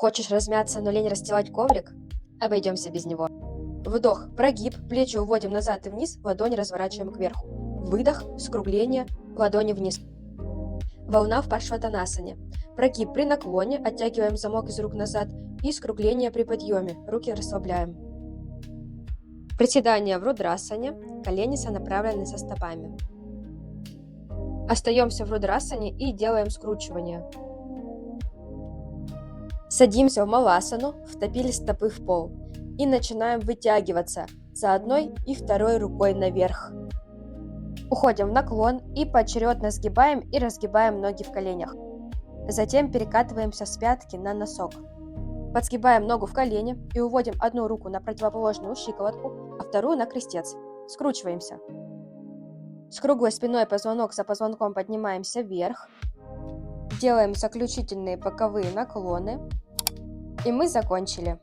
Хочешь размяться, но лень расстилать коврик? Обойдемся без него. Вдох, прогиб, плечи уводим назад и вниз, ладони разворачиваем кверху. Выдох, скругление, ладони вниз. Волна в Паршватанасане. Прогиб при наклоне, оттягиваем замок из рук назад и скругление при подъеме, руки расслабляем. Приседание в Рудрасане, колени сонаправлены со стопами. Остаемся в Рудрасане и делаем скручивание. Садимся в Маласану, втопили стопы в пол и начинаем вытягиваться за одной и второй рукой наверх. Уходим в наклон и поочередно сгибаем и разгибаем ноги в коленях. Затем перекатываемся с пятки на носок. Подсгибаем ногу в колене и уводим одну руку на противоположную щиколотку, а вторую на крестец. Скручиваемся. С круглой спиной позвонок за позвонком поднимаемся вверх. Делаем заключительные боковые наклоны. И мы закончили.